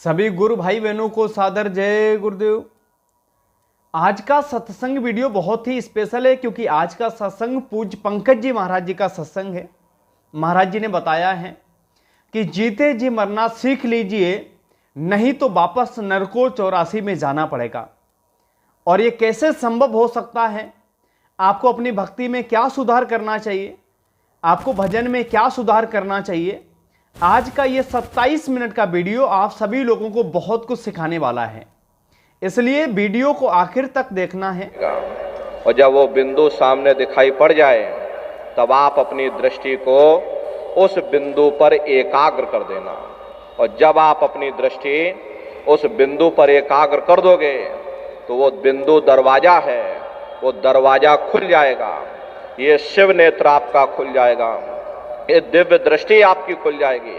सभी गुरु भाई बहनों को सादर जय गुरुदेव। आज का सत्संग वीडियो बहुत ही स्पेशल है क्योंकि आज का सत्संग पूज्य पंकज जी महाराज जी का सत्संग है। महाराज जी ने बताया है कि जीते जी मरना सीख लीजिए, नहीं तो वापस नरको 84 में जाना पड़ेगा। और ये कैसे संभव हो सकता है, आपको अपनी भक्ति में क्या सुधार करना चाहिए, आपको भजन में क्या सुधार करना चाहिए, आज का ये 27 मिनट का वीडियो आप सभी लोगों को बहुत कुछ सिखाने वाला है, इसलिए वीडियो को आखिर तक देखना है। और जब वो बिंदु सामने दिखाई पड़ जाए तब आप अपनी दृष्टि को उस बिंदु पर एकाग्र कर देना। और जब आप अपनी दृष्टि उस बिंदु पर एकाग्र कर दोगे तो वो बिंदु दरवाजा है, वो दरवाजा खुल जाएगा। ये शिव नेत्र आपका खुल जाएगा, ये दिव्य दृष्टि आपकी खुल जाएगी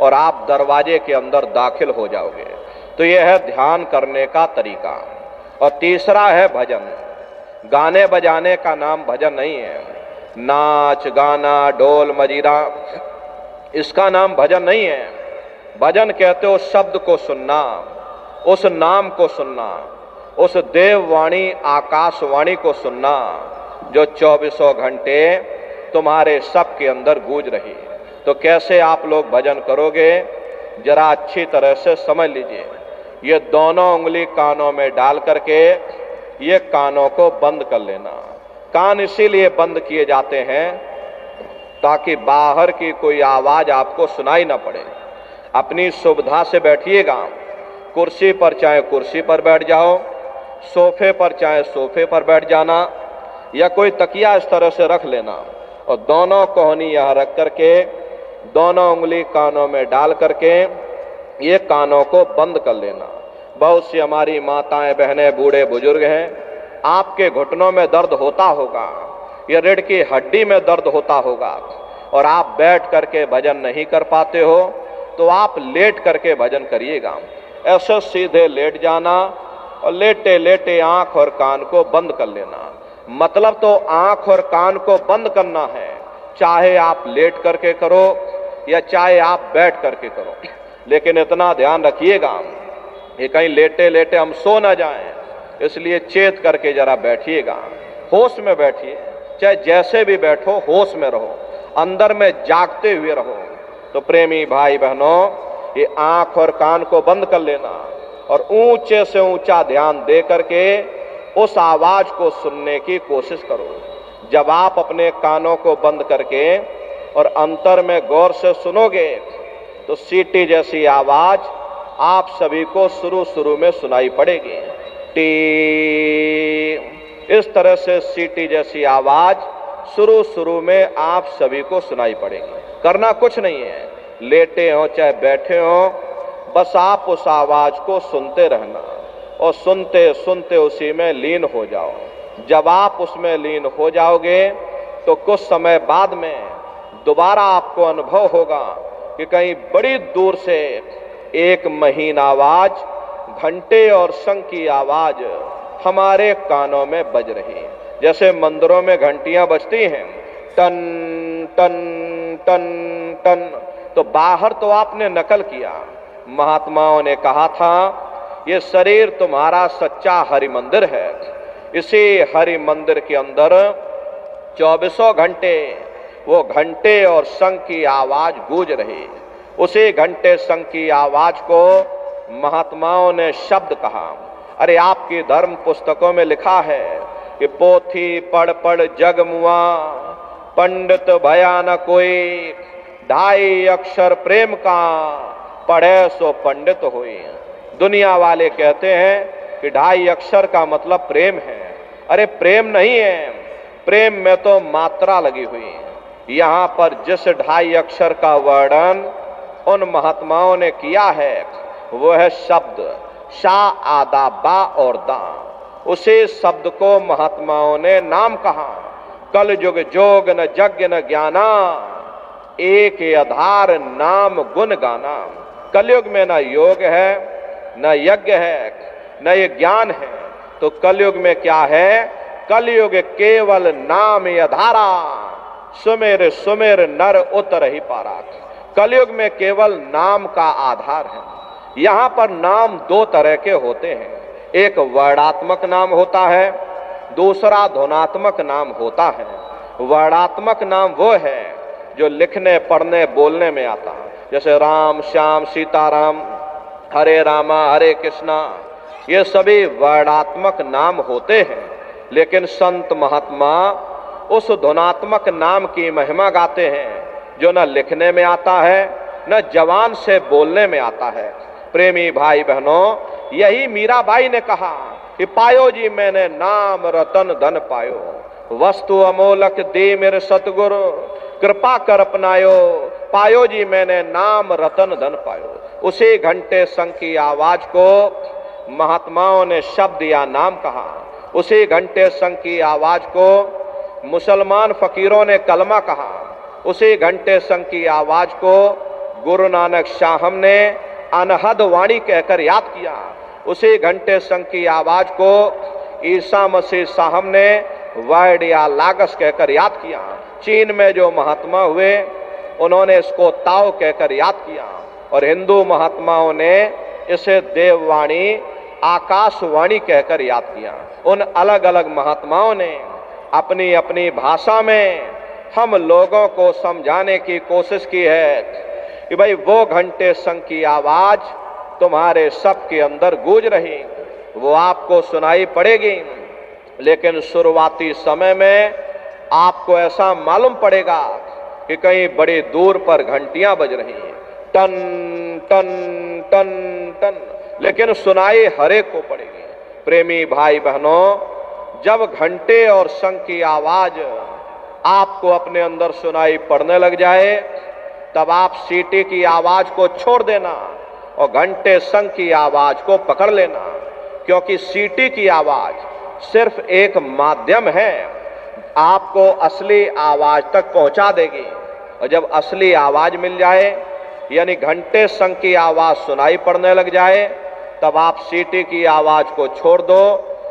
और आप दरवाजे के अंदर दाखिल हो जाओगे। तो यह है ध्यान करने का तरीका। और तीसरा है भजन। गाने बजाने का नाम भजन नहीं है। नाच गाना ढोल मजीरा, इसका नाम भजन नहीं है। भजन कहते हो शब्द को सुनना, उस नाम को सुनना, उस देववाणी आकाशवाणी को सुनना जो 24 घंटे तुम्हारे सब के अंदर गूंज रही है। तो कैसे आप लोग भजन करोगे, जरा अच्छी तरह से समझ लीजिए। ये दोनों उंगली कानों में डाल करके ये कानों को बंद कर लेना। कान इसीलिए बंद किए जाते हैं ताकि बाहर की कोई आवाज आपको सुनाई ना पड़े। अपनी सुविधा से बैठिएगा, कुर्सी पर चाहे कुर्सी पर बैठ जाओ, सोफे पर चाहे सोफे पर बैठ जाना, या कोई तकिया इस तरह से रख लेना और दोनों कोहनी यहाँ रख करके दोनों उंगली कानों में डाल करके ये कानों को बंद कर लेना। बहुत सी हमारी माताएं बहनें बूढ़े बुजुर्ग हैं, आपके घुटनों में दर्द होता होगा या रीढ़ की हड्डी में दर्द होता होगा और आप बैठ करके भजन नहीं कर पाते हो, तो आप लेट करके भजन करिएगा। ऐसे सीधे लेट जाना और लेटे लेटे आंख और कान को बंद कर लेना। मतलब तो आंख और कान को बंद करना है, चाहे आप लेट करके करो या चाहे आप बैठ करके करो। लेकिन इतना ध्यान रखिएगा कि कहीं लेटे लेटे हम सो ना जाएं, इसलिए चेत करके जरा बैठिएगा, होश में बैठिए। चाहे जैसे भी बैठो होश में रहो, अंदर में जागते हुए रहो। तो प्रेमी भाई बहनों, ये आंख और कान को बंद कर लेना और ऊंचे से ऊंचा ध्यान दे करके उस आवाज को सुनने की कोशिश करो। जब आप अपने कानों को बंद करके और अंतर में गौर से सुनोगे तो सीटी जैसी आवाज आप सभी को शुरू में सुनाई पड़ेगी। टी, इस तरह से सीटी जैसी आवाज शुरू में आप सभी को सुनाई पड़ेगी। करना कुछ नहीं है, लेटे हो चाहे बैठे हो, बस आप उस आवाज को सुनते रहना और सुनते सुनते उसी में लीन हो जाओ। जब आप उसमें लीन हो जाओगे तो कुछ समय बाद में दोबारा आपको अनुभव होगा कि कहीं बड़ी दूर से एक महीन आवाज, घंटे और शंख की आवाज हमारे कानों में बज रही है। जैसे मंदिरों में घंटियां बजती हैं, टन टन टन टन। तो बाहर तो आपने नकल किया। महात्माओं ने कहा था ये शरीर तुम्हारा सच्चा हरि मंदिर है। इसी हरि मंदिर के अंदर 24 घंटे वो घंटे और शंख की आवाज गूंज रही। उसी घंटे शंख की आवाज को महात्माओं ने शब्द कहा। अरे आपकी धर्म पुस्तकों में लिखा है कि पोथी पढ़ पढ़ जग मुआ, पंडित भया न कोई, 2.5 अक्षर प्रेम का, पढ़े सो पंडित हुई। दुनिया वाले कहते हैं कि 2.5 अक्षर का मतलब प्रेम है। अरे प्रेम नहीं है, प्रेम में तो मात्रा लगी हुई है। यहाँ पर जिस 2.5 अक्षर का वर्णन उन महात्माओं ने किया है वो है शब्द शा, आदा, बा और दा। उसी शब्द को महात्माओं ने नाम कहा। कल युग जोग न यज्ञ न ज्ञाना, एक आधार नाम गुण गाना। कलयुग में न योग है, न यज्ञ है, न ये ज्ञान है। तो कलयुग में क्या है? कलयुग केवल नाम आधारा, सुमेर सुमेर नर उतर ही पारा। कलयुग में केवल नाम का आधार है। यहां पर नाम दो तरह के होते हैं, एक वर्णात्मक नाम होता है, दूसरा ध्वनात्मक नाम होता है। वर्णात्मक नाम वो है जो लिखने पढ़ने बोलने में आता है, जैसे राम श्याम सीताराम, हरे रामा हरे कृष्णा, ये सभी वर्णात्मक नाम होते हैं। लेकिन संत महात्मा उस ध्वनात्मक नाम की महिमा गाते हैं जो न लिखने में आता है न जवान से बोलने में आता है। प्रेमी भाई बहनों, यही मीराबाई ने कहा कि पायो जी मैंने नाम रतन धन पायो, वस्तु अमोलक दे मेरे सतगुरु, कृपा कर अपनायो, पायो जी मैंने नाम रतन धन पायो। उसी घंटे संग की आवाज को महात्माओं ने शब्द या नाम कहा, उसी घंटे संग की आवाज को मुसलमान फकीरों ने कलमा कहा, उसी घंटे संग की आवाज को गुरु नानक शाहम ने अनहद वाणी कहकर याद किया, उसी घंटे संग की आवाज को ईसा मसीह साहब ने वर्ड या लागस कहकर याद किया। चीन में जो महात्मा हुए उन्होंने इसको ताओ कहकर याद किया, और हिंदू महात्माओं ने इसे देववाणी आकाशवाणी कहकर याद किया। उन अलग अलग महात्माओं ने अपनी अपनी भाषा में हम लोगों को समझाने की कोशिश की है कि भाई वो घंटे संग की आवाज तुम्हारे सबके अंदर गूंज रही, वो आपको सुनाई पड़ेगी, लेकिन शुरुआती समय में आपको ऐसा मालूम पड़ेगा कि कहीं बड़ी दूर पर घंटियां बज रही हैं, टन टन टन टन, लेकिन सुनाई हरेक को पड़ेगी। प्रेमी भाई बहनों, जब घंटे और शंख की आवाज आपको अपने अंदर सुनाई पड़ने लग जाए, तब आप सीटी की आवाज को छोड़ देना और घंटे शंख की आवाज को पकड़ लेना, क्योंकि सीटी की आवाज सिर्फ एक माध्यम है, आपको असली आवाज तक पहुंचा देगी। और जब असली आवाज मिल जाए, यानी घंटे शंख की आवाज सुनाई पड़ने लग जाए, तब आप सीटी की आवाज को छोड़ दो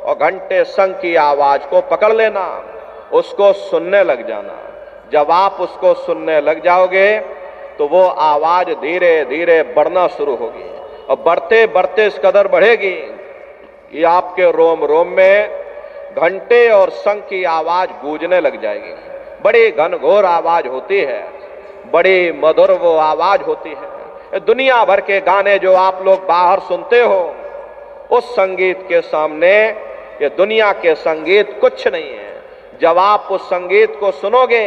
और घंटे शंख की आवाज को पकड़ लेना, उसको सुनने लग जाना। जब आप उसको सुनने लग जाओगे तो वो आवाज धीरे धीरे बढ़ना शुरू होगी, और बढ़ते बढ़ते इस कदर बढ़ेगी कि आपके रोम रोम में घंटे और शंख की आवाज गूंजने लग जाएगी। बड़ी घनघोर आवाज होती है, बड़ी मधुर वो आवाज होती है। दुनिया भर के गाने जो आप लोग बाहर सुनते हो, उस संगीत के सामने ये दुनिया के संगीत कुछ नहीं है। जब आप उस संगीत को सुनोगे,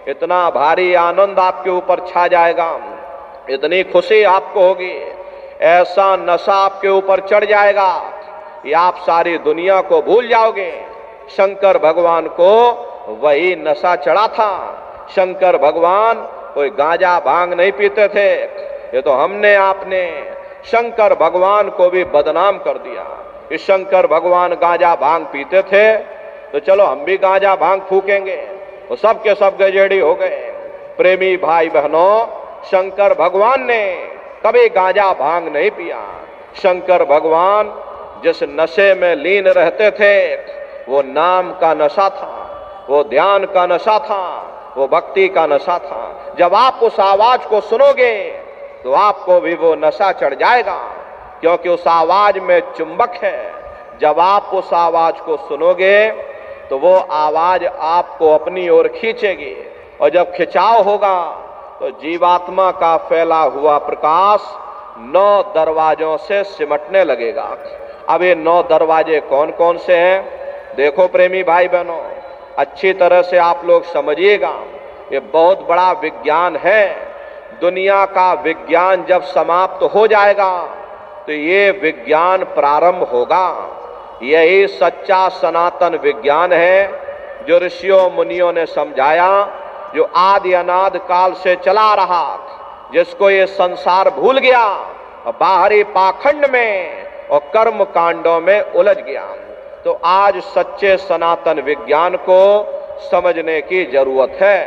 इतना भारी आनंद आपके ऊपर छा जाएगा, इतनी खुशी आपको होगी, ऐसा नशा आपके ऊपर चढ़ जाएगा कि आप सारी दुनिया को भूल जाओगे। शंकर भगवान को वही नशा चढ़ा था। शंकर भगवान कोई गांजा भांग नहीं पीते थे, ये तो हमने आपने शंकर भगवान को भी बदनाम कर दिया कि शंकर भगवान गांजा भांग पीते थे, तो चलो हम भी गांजा भांग फूकेंगे, तो सब के सब गजेड़ी हो गए। प्रेमी भाई बहनों, शंकर भगवान ने कभी गांजा भांग नहीं पिया। शंकर भगवान जिस नशे में लीन रहते थे, वो नाम का नशा था, वो ध्यान का नशा था, वो भक्ति का नशा था। जब आप उस आवाज को सुनोगे तो आपको भी वो नशा चढ़ जाएगा, क्योंकि उस आवाज में चुंबक है। जब आप उस आवाज को सुनोगे तो वो आवाज आपको अपनी ओर खींचेगी, और जब खिंचाव होगा तो जीवात्मा का फैला हुआ प्रकाश 9 दरवाजों से सिमटने लगेगा। अब ये 9 दरवाजे कौन कौन से हैं? देखो प्रेमी भाई बहनों, अच्छी तरह से आप लोग समझिएगा, ये बहुत बड़ा विज्ञान है। दुनिया का विज्ञान जब समाप्त हो जाएगा तो ये विज्ञान प्रारंभ होगा। यही सच्चा सनातन विज्ञान है जो ऋषियों मुनियों ने समझाया, जो आदि अनादि काल से चला रहा, जिसको ये संसार भूल गया और बाहरी पाखंड में और कर्म कांडों में उलझ गया। तो आज सच्चे सनातन विज्ञान को समझने की जरूरत है।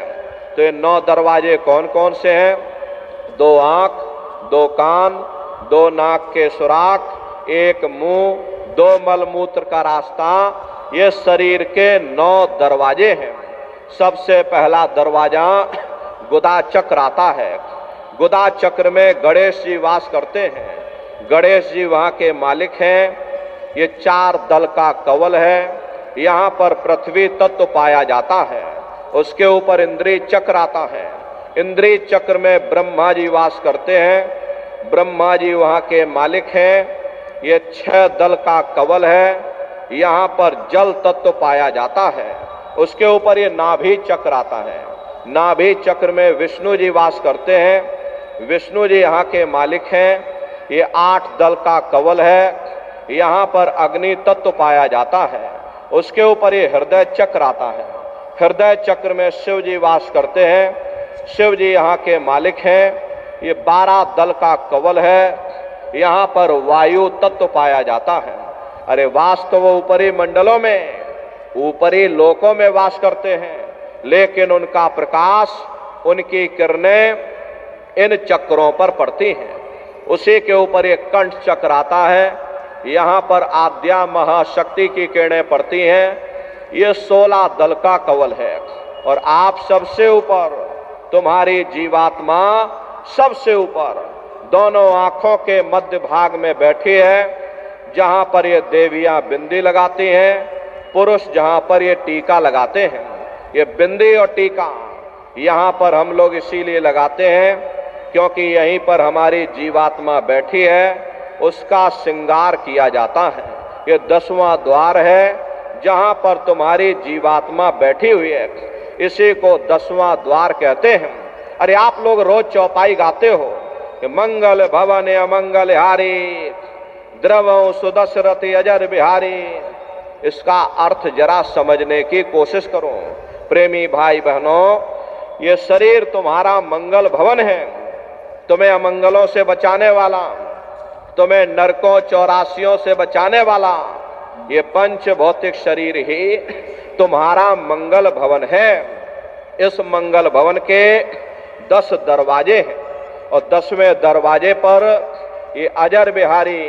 तो ये 9 दरवाजे कौन कौन से हैं? 2 आंख, 2 कान, 2 नाक के सुराख, 1 मुंह, 2 मलमूत्र का रास्ता, ये शरीर के 9 दरवाजे हैं। सबसे पहला दरवाजा गुदा चक्र आता है। गुदा चक्र में गणेश जी वास करते हैं। गणेश जी वहाँ के मालिक हैं। ये 4 दल का कवल है। यहाँ पर पृथ्वी तत्व पाया जाता है, उसके ऊपर इंद्रिय चक्र आता है। इंद्रिय चक्र में ब्रह्मा जी वास करते हैं। ब्रह्मा जी वहाँ के मालिक हैं। ये 6 दल का कवल है। यहाँ पर जल तत्व पाया जाता है, उसके ऊपर ये नाभि चक्र आता है। नाभि चक्र में विष्णु जी वास करते हैं। विष्णु जी यहाँ के मालिक हैं। ये 8 दल का कवल है। यहाँ पर अग्नि तत्व पाया जाता है, उसके ऊपर ये हृदय चक्र आता है। हृदय चक्र में शिव जी वास करते हैं। शिव जी यहाँ के मालिक हैं। ये 12 दल का कवल है। यहाँ पर वायु तत्व पाया जाता है। अरे वास तो वो ऊपरी मंडलों में, ऊपरी लोकों में वास करते हैं, लेकिन उनका प्रकाश, उनकी किरणें इन चक्रों पर पड़ती हैं। उसी के ऊपर एक कंठ चक्र आता है। यहाँ पर आद्या महाशक्ति की किरणें पड़ती हैं। ये 16 दल का कवल है। और आप सबसे ऊपर, तुम्हारी जीवात्मा सबसे ऊपर दोनों आंखों के मध्य भाग में बैठी है, जहाँ पर ये देवियाँ बिंदी लगाती हैं, पुरुष जहाँ पर ये टीका लगाते हैं। ये बिंदी और टीका यहाँ पर हम लोग इसीलिए लगाते हैं क्योंकि यहीं पर हमारी जीवात्मा बैठी है, उसका श्रृंगार किया जाता है। ये 10वां द्वार है जहाँ पर तुम्हारी जीवात्मा बैठी हुई है, इसी को 10वां द्वार कहते हैं। अरे आप लोग रोज चौपाई गाते हो कि मंगल भवन अमंगल हारी, द्रवों सुदशरथी अजर बिहारी। इसका अर्थ जरा समझने की कोशिश करो प्रेमी भाई बहनों। ये शरीर तुम्हारा मंगल भवन है, तुम्हें अमंगलों से बचाने वाला, तुम्हें नरकों चौरासियों से बचाने वाला ये पंच भौतिक शरीर ही तुम्हारा मंगल भवन है। इस मंगल भवन के 10 दरवाजे हैं और 10वें दरवाजे पर ये अजर बिहारी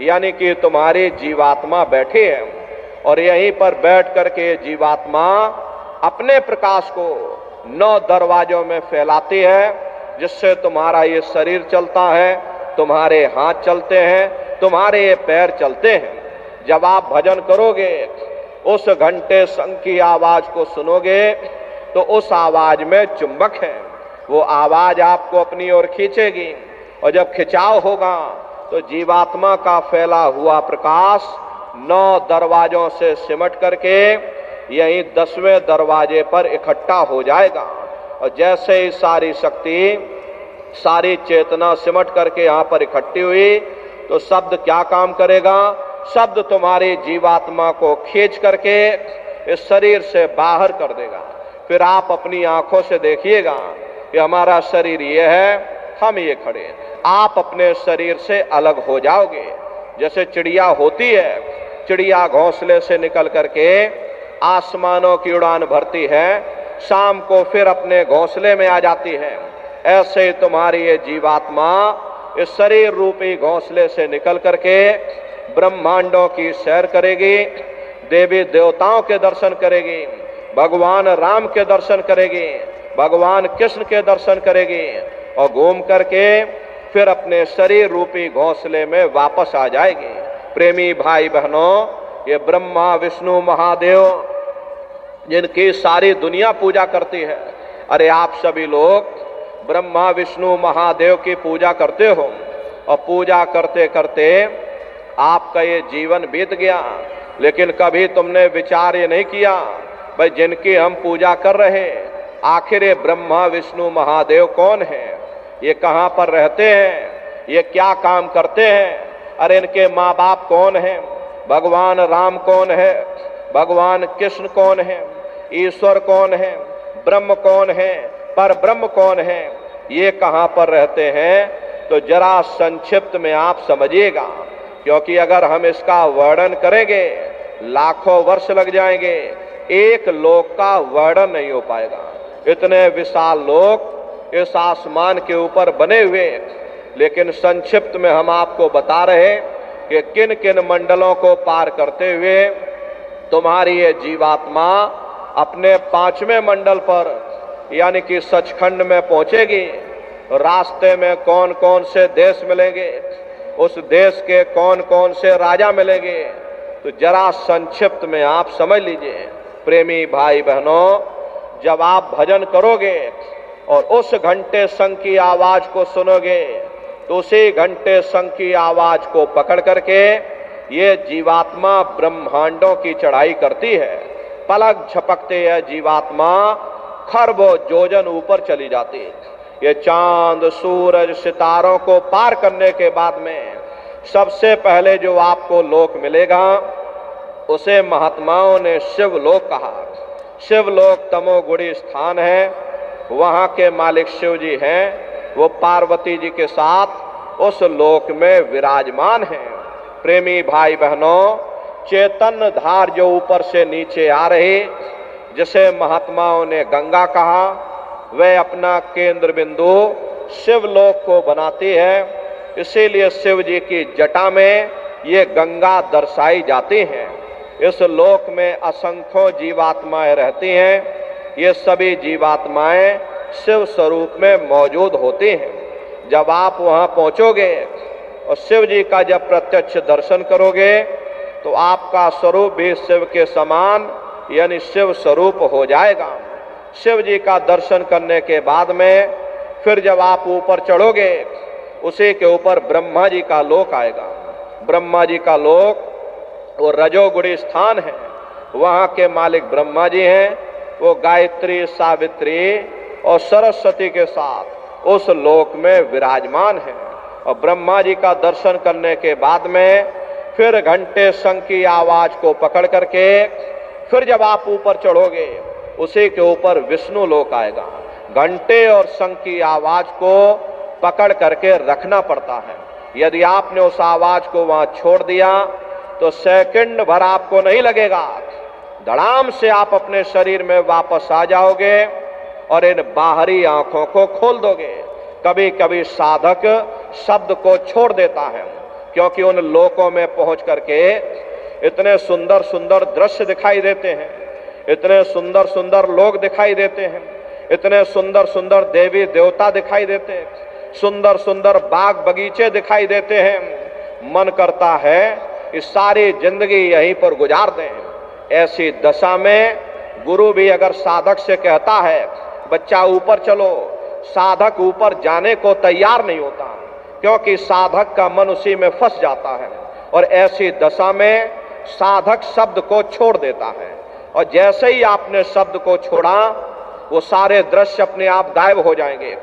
यानी कि तुम्हारी जीवात्मा बैठी है। और यहीं पर बैठ करके जीवात्मा अपने प्रकाश को 9 दरवाजों में फैलाती है, जिससे तुम्हारा ये शरीर चलता है, तुम्हारे हाथ चलते हैं, तुम्हारे ये पैर चलते हैं। जब आप भजन करोगे, उस घंटे शंख की आवाज को सुनोगे तो उस आवाज में चुंबक है, वो आवाज आपको अपनी ओर खींचेगी। और जब खिंचाव होगा तो जीवात्मा का फैला हुआ प्रकाश 9 दरवाजों से सिमट करके यही 10वें दरवाजे पर इकट्ठा हो जाएगा। और जैसे ही सारी शक्ति, सारी चेतना सिमट करके यहाँ पर इकट्ठी हुई तो शब्द क्या काम करेगा? शब्द तुम्हारी जीवात्मा को खींच करके इस शरीर से बाहर कर देगा। फिर आप अपनी आंखों से देखिएगा कि हमारा शरीर ये है, हम ये खड़े हैं। आप अपने शरीर से अलग हो जाओगे। जैसे चिड़िया होती है, चिड़िया घोंसले से निकल करके आसमानों की उड़ान भरती है, शाम को फिर अपने घोंसले में आ जाती है। ऐसे ही तुम्हारी ये जीवात्मा इस शरीर रूपी घोंसले से निकल करके ब्रह्मांडों की सैर करेगी, देवी देवताओं के दर्शन करेगी, भगवान राम के दर्शन करेगी, भगवान कृष्ण के दर्शन करेगी और घूम करके फिर अपने शरीर रूपी घोंसले में वापस आ जाएगी। प्रेमी भाई बहनों, ये ब्रह्मा विष्णु महादेव जिनकी सारी दुनिया पूजा करती है, अरे आप सभी लोग ब्रह्मा विष्णु महादेव की पूजा करते हो और पूजा करते करते आपका ये जीवन बीत गया, लेकिन कभी तुमने विचार ये नहीं किया भाई जिनकी हम पूजा कर रहे, आखिर ये ब्रह्मा विष्णु महादेव कौन है, ये कहाँ पर रहते हैं, ये क्या काम करते हैं, अरे इनके माँ बाप कौन हैं, भगवान राम कौन है, भगवान कृष्ण कौन है, ईश्वर कौन है, ब्रह्म कौन है, पर ब्रह्म कौन है, ये कहाँ पर रहते हैं। तो जरा संक्षिप्त में आप समझिएगा, क्योंकि अगर हम इसका वर्णन करेंगे लाखों वर्ष लग जाएंगे, एक लोक का वर्णन नहीं हो पाएगा। इतने विशाल लोक इस आसमान के ऊपर बने हुए, लेकिन संक्षिप्त में हम आपको बता रहे कि किन किन मंडलों को पार करते हुए तुम्हारी ये जीवात्मा अपने 5वें मंडल पर यानी कि सचखंड में पहुंचेगी। रास्ते में कौन कौन से देश मिलेंगे, उस देश के कौन कौन से राजा मिलेंगे, तो जरा संक्षिप्त में आप समझ लीजिए। प्रेमी भाई बहनों, जब आप भजन करोगे और उस घंटे शंख की आवाज को सुनोगे, तो उसी घंटे शंख की आवाज को पकड़ करके ये जीवात्मा ब्रह्मांडों की चढ़ाई करती है। पलक झपकते यह जीवात्मा खरबों योजन ऊपर चली जाती है। ये चांद सूरज सितारों को पार करने के बाद में सबसे पहले जो आपको लोक मिलेगा, उसे महात्माओं ने शिवलोक कहा। शिवलोक तमोगुणी स्थान है, वहां के मालिक शिव जी हैं, वो पार्वती जी के साथ उस लोक में विराजमान हैं। प्रेमी भाई बहनों, चैतन्य धार जो ऊपर से नीचे आ रही, जिसे महात्माओं ने गंगा कहा, वह अपना केंद्र बिंदु शिवलोक को बनाती है। इसीलिए शिव जी की जटा में ये गंगा दर्शाई जाती हैं। इस लोक में असंख्यों जीवात्माएं रहती हैं। ये सभी जीवात्माएं शिव स्वरूप में मौजूद होती हैं। जब आप वहां पहुंचोगे और शिव जी का जब प्रत्यक्ष दर्शन करोगे, तो आपका स्वरूप भी शिव के समान यानी शिव स्वरूप हो जाएगा। शिव जी का दर्शन करने के बाद में फिर जब आप ऊपर चढ़ोगे, उसी के ऊपर ब्रह्मा जी का लोक आएगा। ब्रह्मा जी का लोक वो रजोगुणी स्थान है। वहाँ के मालिक ब्रह्मा जी हैं। वो गायत्री, सावित्री और सरस्वती के साथ उस लोक में विराजमान है। और ब्रह्मा जी का दर्शन करने के बाद में फिर घंटे शंख की आवाज को पकड़ करके फिर जब आप ऊपर चढ़ोगे, उसी के ऊपर विष्णु लोक आएगा। घंटे और शंख की आवाज को पकड़ करके रखना पड़ता है। यदि आपने उस आवाज को वहां छोड़ दिया, तो सेकंड भर आपको नहीं लगेगा, धड़ाम से आप अपने शरीर में वापस आ जाओगे और इन बाहरी आंखों को खोल दोगे। कभी कभी साधक शब्द को छोड़ देता है, क्योंकि उन लोकों में पहुंच करके इतने सुंदर सुंदर दृश्य दिखाई देते हैं, इतने सुंदर सुंदर लोग दिखाई देते हैं, इतने सुंदर सुंदर देवी देवता दिखाई देते हैं, सुंदर सुंदर बाग बगीचे दिखाई देते हैं। मन करता है कि सारी जिंदगी यहीं पर गुजार दें। ऐसी दशा में गुरु भी अगर साधक से कहता है बच्चा ऊपर चलो, साधक ऊपर जाने को तैयार नहीं होता, क्योंकि साधक का मन उसी में फंस जाता है। और ऐसी दशा में साधक शब्द को छोड़ देता है, और जैसे ही आपने शब्द को छोड़ा, वो सारे दृश्य अपने आप गायब हो जाएंगे।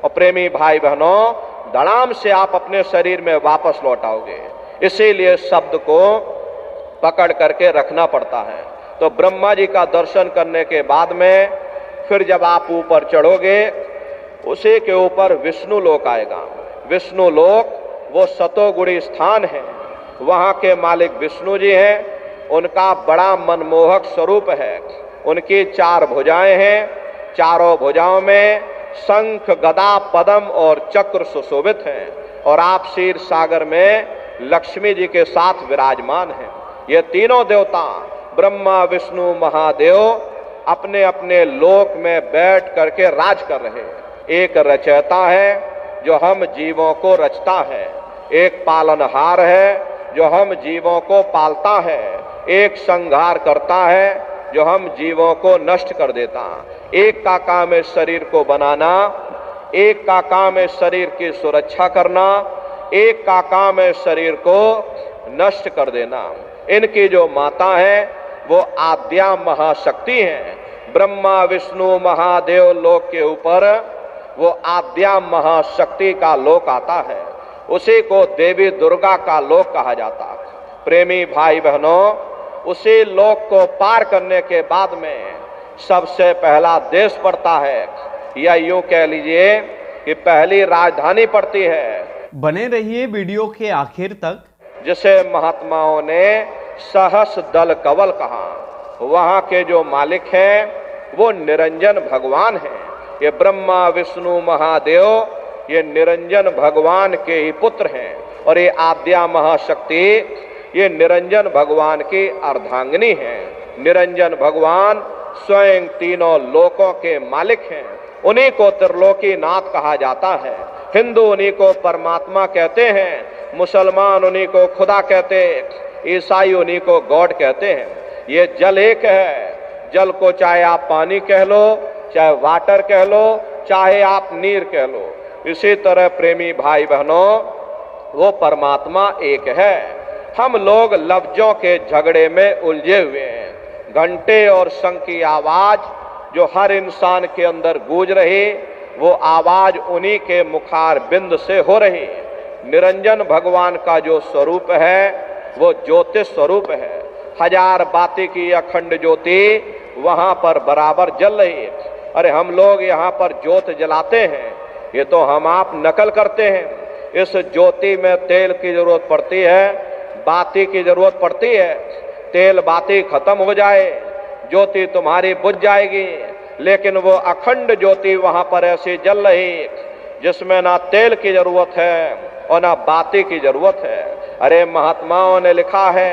और प्रेमी भाई बहनों, धड़ाम से आप अपने शरीर में वापस लौट आओगे। इसीलिए शब्द को पकड़ करके रखना पड़ता है। तो ब्रह्मा जी का दर्शन करने के बाद में फिर जब आप ऊपर चढ़ोगे, उसी के ऊपर विष्णु लोक आएगा। विष्णु लोक वो सतोगुणी स्थान है। वहाँ के मालिक विष्णु जी हैं। उनका बड़ा मनमोहक स्वरूप है। उनकी 4 भुजाएं हैं। चारों भुजाओं में शंख, गदा, पद्म और चक्र सुशोभित हैं। और आप क्षीर सागर में लक्ष्मी जी के साथ विराजमान हैं। ये तीनों देवता ब्रह्मा, विष्णु, महादेव अपने अपने लोक में बैठ करके राज कर रहे हैं। एक रचयिता है जो हम जीवों को रचता है, एक पालनहार है जो हम जीवों को पालता है, एक संहार करता है जो हम जीवों को नष्ट कर देता। एक का काम है शरीर को बनाना, एक का काम है शरीर की सुरक्षा करना, एक का काम है शरीर को नष्ट कर देना। इनकी जो माता है वो आद्या महाशक्ति है। ब्रह्मा, विष्णु, महादेव लोक के ऊपर वो आद्या महाशक्ति का लोक आता है। उसी को देवी दुर्गा का लोक कहा जाता है। प्रेमी भाई बहनों, उसी लोक को पार करने के बाद में सबसे पहला देश पड़ता है, या यूं कह लीजिए कि पहली राजधानी पड़ती है। बने रहिए वीडियो के आखिर तक। जिसे महात्माओं ने सहस दल कवल कहा। वहाँ के जो मालिक हैं वो निरंजन भगवान हैं। ये ब्रह्मा, विष्णु, महादेव ये निरंजन भगवान के ही पुत्र हैं। और ये आद्या महाशक्ति ये निरंजन भगवान की अर्धांगिनी हैं। निरंजन भगवान स्वयं तीनों लोकों के मालिक हैं। उन्हीं को त्रिलोकी नाथ कहा जाता है। हिंदू उन्हीं को परमात्मा कहते हैं। मुसलमान उन्हीं को खुदा कहते, ईसाई उन्हीं को गॉड कहते हैं। ये जल एक है। जल को चाहे आप पानी कह लो, चाहे वाटर कह लो, चाहे आप नीर कह लो। इसी तरह प्रेमी भाई बहनों, वो परमात्मा एक है। हम लोग लफ्जों के झगड़े में उलझे हुए हैं। घंटे और शंख की आवाज जो हर इंसान के अंदर गूंज रही, वो आवाज उन्हीं के मुखार बिंद से हो रही। निरंजन भगवान का जो स्वरूप है वो ज्योति स्वरूप है। हजार बाती की अखंड ज्योति वहां पर बराबर जल रही है। अरे हम लोग यहाँ पर ज्योत जलाते हैं, ये तो हम आप नकल करते हैं। इस ज्योति में तेल की जरूरत पड़ती है, बाती की जरूरत पड़ती है। तेल बाती खत्म हो जाए, ज्योति तुम्हारी बुझ जाएगी। लेकिन वो अखंड ज्योति वहां पर ऐसी जल रही जिसमें ना तेल की जरूरत है और ना बाती की जरूरत है। अरे महात्माओं ने लिखा है,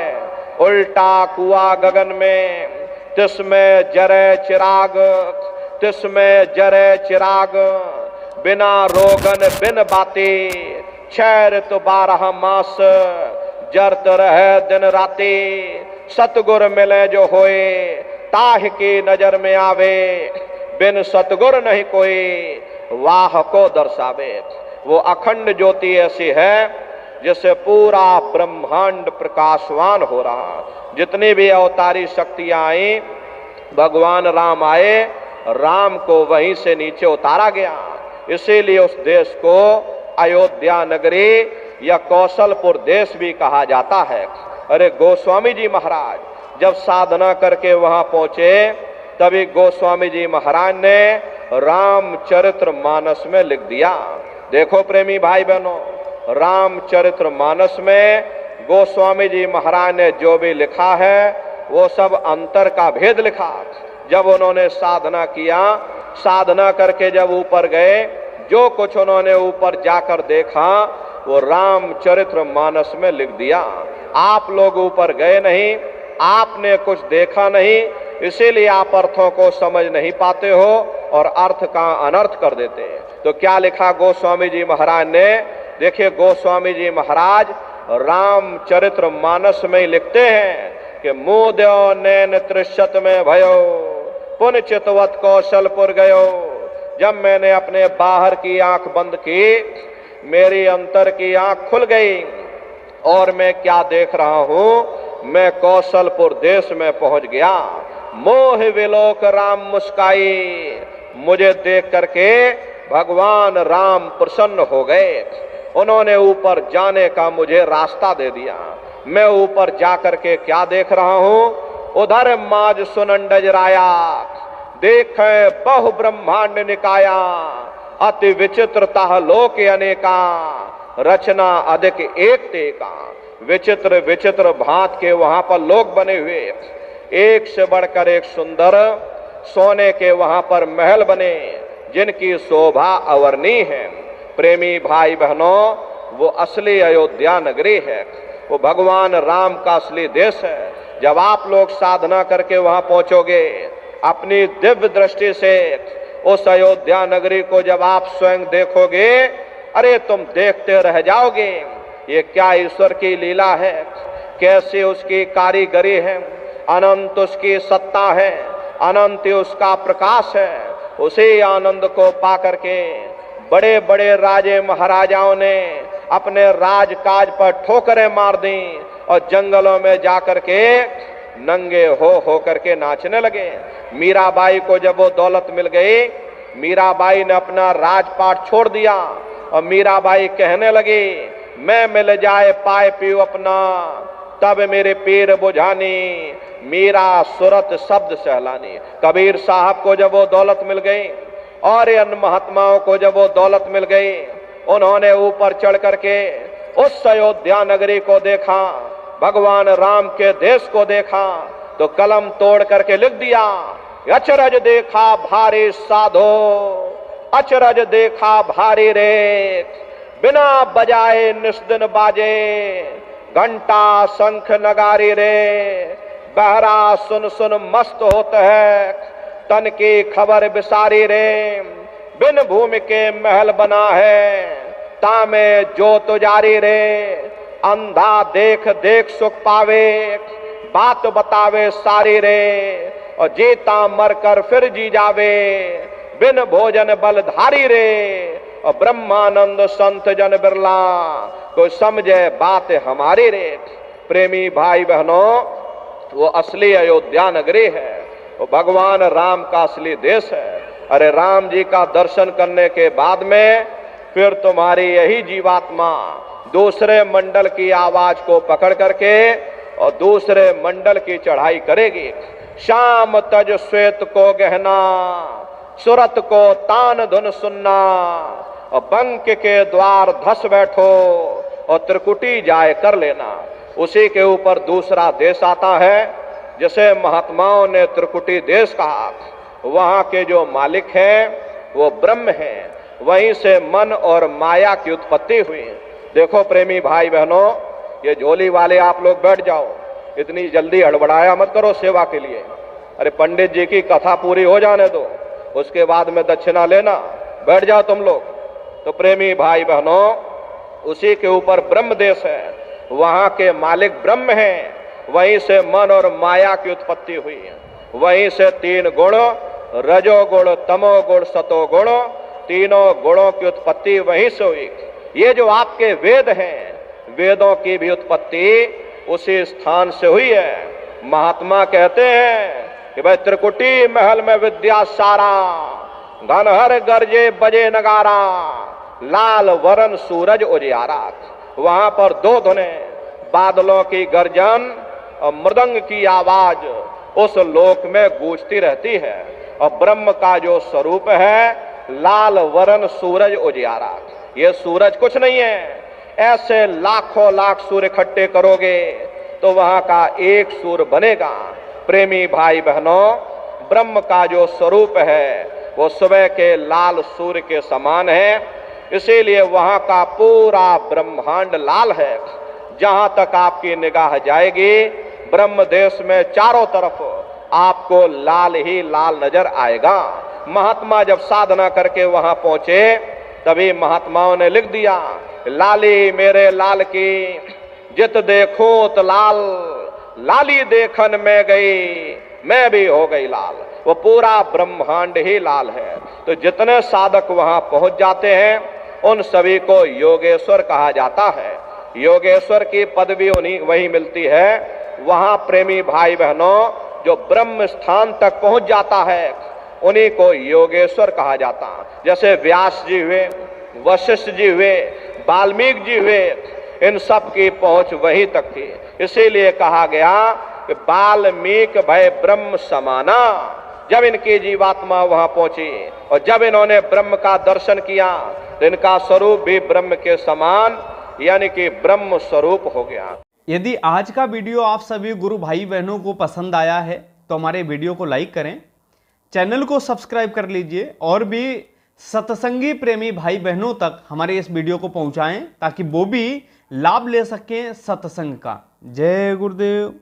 उल्टा कुआ गगन में तिसमें जरे चिराग, तिसमें जरे चिराग, बिना रोगन बिन बाती, 6 ऋतु 12 मास, जरत रहे दिन राती। सतगुर मिले जो होए, ताह की नजर में आवे, बिन सतगुर नहीं कोई, वाह को दर्शावे। वो अखंड ज्योति ऐसी है जिससे पूरा ब्रह्मांड प्रकाशवान हो रहा। जितनी भी अवतारी शक्तियां आई, भगवान राम आए, राम को वहीं से नीचे उतारा गया। इसीलिए उस देश को अयोध्या नगरी या कौशलपुर देश भी कहा जाता है। अरे गोस्वामी जी महाराज जब साधना करके वहां पहुंचे, तभी गोस्वामी जी महाराज ने रामचरित्र मानस में लिख दिया। देखो प्रेमी भाई बहनों, रामचरित्र मानस में गोस्वामी जी महाराज ने जो भी लिखा है वो सब अंतर का भेद लिखा। जब उन्होंने साधना किया, साधना करके जब ऊपर गए, जो कुछ उन्होंने ऊपर जाकर देखा वो रामचरित्र मानस में लिख दिया। आप लोग ऊपर गए नहीं, आपने कुछ देखा नहीं, इसीलिए आप अर्थों को समझ नहीं पाते हो और अर्थ का अनर्थ कर देते हैं। तो क्या लिखा गोस्वामी जी महाराज ने? देखिए गोस्वामी जी महाराज रामचरित्र मानस में ही लिखते हैं कि मुद्यो नैन त्रिशत में भयो, पुन चितवत कौशलपुर गयो। जब मैंने अपने बाहर की आंख बंद की, मेरी अंतर की आंख खुल गई और मैं क्या देख रहा हूं, मैं कौशलपुर देश में पहुंच गया। मोह विलोक राम मुस्काई, मुझे देख करके भगवान राम प्रसन्न हो गए। उन्होंने ऊपर जाने का मुझे रास्ता दे दिया। मैं ऊपर जाकर के क्या देख रहा हूं, उधर माज सुनंडज राया, देखे बहु ब्रह्मांड निकाया, अति विचित्रता लोक अनेका, रचना अधिक एक तेका। विचित्र विचित्र भांत के वहां पर लोक बने हुए, एक से बढ़कर एक सुंदर। सोने के वहां पर महल बने जिनकी शोभा अवर्णीय है। प्रेमी भाई बहनों, वो असली अयोध्या नगरी है, वो भगवान राम का असली देश है। जब आप लोग साधना करके वहां पहुंचोगे, अपनी दिव्य दृष्टि से उस अयोध्या नगरी को जब आप स्वयं देखोगे, अरे तुम देखते रह जाओगे, ये क्या ईश्वर की लीला है, कैसे उसकी कारीगरी है, अनंत उसकी सत्ता है, अनंत उसका प्रकाश है। उसी आनंद को पा करके बड़े बड़े राजे महाराजाओं ने अपने राजकाज पर ठोकरें मार दी और जंगलों में जाकर के नंगे हो करके नाचने लगे। मीराबाई को जब वो दौलत मिल गई, मीराबाई ने अपना राजपाट छोड़ दिया और मीराबाई कहने लगी, मैं मिल जाए पाए पीऊ अपना, तब मेरे पीर बुझानी, मीरा सुरत शब्द सहलानी। कबीर साहब को जब वो दौलत मिल गई और अन्य महात्माओं को जब वो दौलत मिल गई, उन्होंने ऊपर चढ़ करके उस अयोध्या नगरी को देखा, भगवान राम के देश को देखा, तो कलम तोड़ करके लिख दिया, अचरज देखा भारी साधो, अचरज देखा भारी रे, बिना बजाए निस्दिन बाजे, घंटा शंख नगारी रे, बहरा सुन सुन मस्त होता है, तन की खबर बिसारी रे, बिन भूमि के महल बना है, तामे जो तुजारी रे, अंधा देख देख सुख पावे, बात बतावे सारी रे, और जीता मर कर फिर जी जावे, बिन भोजन बलधारी रे, और ब्रह्मानंद संत जन बिरला, कोई समझे बात हमारी रे। प्रेमी भाई बहनों, वो असली अयोध्या नगरी है, वो भगवान राम का असली देश है। अरे राम जी का दर्शन करने के बाद में फिर तुम्हारी यही जीवात्मा दूसरे मंडल की आवाज को पकड़ करके और दूसरे मंडल की चढ़ाई करेगी। शाम तज श्वेत को गहना, सुरत को तान धुन सुनना, और बंक के द्वार धस बैठो और त्रिकुटी जाए कर लेना। उसी के ऊपर दूसरा देश आता है जिसे महात्माओं ने त्रिकुटी देश कहा। वहां के जो मालिक हैं वो ब्रह्म हैं, वहीं से मन और माया की उत्पत्ति हुई। देखो प्रेमी भाई बहनों, ये झोली वाले आप लोग बैठ जाओ, इतनी जल्दी हड़बड़ाया मत करो सेवा के लिए। अरे पंडित जी की कथा पूरी हो जाने दो, उसके बाद में दक्षिणा लेना, बैठ जाओ तुम लोग। तो प्रेमी भाई बहनों, उसी के ऊपर ब्रह्म देश है, वहां के मालिक ब्रह्म हैं, वहीं से मन और माया की उत्पत्ति हुई है। वहीं से तीन गुण, रजोगुण, तमोगुण, सतोगुण, तीनों गुणों की उत्पत्ति वहीं से हुई। ये जो आपके वेद हैं, वेदों की भी उत्पत्ति उसी स्थान से हुई है। महात्मा कहते हैं कि भाई त्रिकुटी महल में विद्या सारा, घनहर गरजे बजे नगारा, लाल वरण सूरज उजियारा। वहां पर दो धुने, बादलों की गर्जन और मृदंग की आवाज उस लोक में गूंजती रहती है। और ब्रह्म का जो स्वरूप है, लाल वरण सूरज उजियारा। ये सूरज कुछ नहीं है, ऐसे लाखों लाख सूर्य इकट्ठे करोगे तो वहां का एक सूर्य बनेगा। प्रेमी भाई बहनों, ब्रह्म का जो स्वरूप है वो सुबह के लाल सूर्य के समान है, इसीलिए वहां का पूरा ब्रह्मांड लाल है। जहां तक आपकी निगाह जाएगी, ब्रह्म देश में चारों तरफ आपको लाल ही लाल नजर आएगा। महात्मा जब साधना करके वहां पहुंचे, तभी महात्माओं ने लिख दिया, लाली मेरे लाल की जित देखूं तो लाल, लाली देखन में गई मैं भी हो गई लाल। वो पूरा ब्रह्मांड ही लाल है। तो जितने साधक वहां पहुंच जाते हैं, उन सभी को योगेश्वर कहा जाता है। योगेश्वर की पदवी उन्हीं वही मिलती है। वहां प्रेमी भाई बहनों, जो ब्रह्म स्थान तक पहुंच जाता है, उन्हीं को योगेश्वर कहा जाता। जैसे व्यास जी हुए, वशिष्ठ जी हुए, वाल्मीकि जी हुए, इन सब की पहुंच वहीं तक थी। इसीलिए कहा गया कि वाल्मीकि भय ब्रह्म समाना। जब इनकी जीवात्मा वहां पहुंची और जब इन्होंने ब्रह्म का दर्शन किया, तो इनका स्वरूप भी ब्रह्म के समान, यानी कि ब्रह्म स्वरूप हो गया। यदि आज का वीडियो आप सभी गुरु भाई बहनों को पसंद आया है तो हमारे वीडियो को लाइक करें, चैनल को सब्सक्राइब कर लीजिए और भी सत्संगी प्रेमी भाई बहनों तक हमारे इस वीडियो को पहुंचाएं ताकि वो भी लाभ ले सकें सत्संग का। जय गुरुदेव।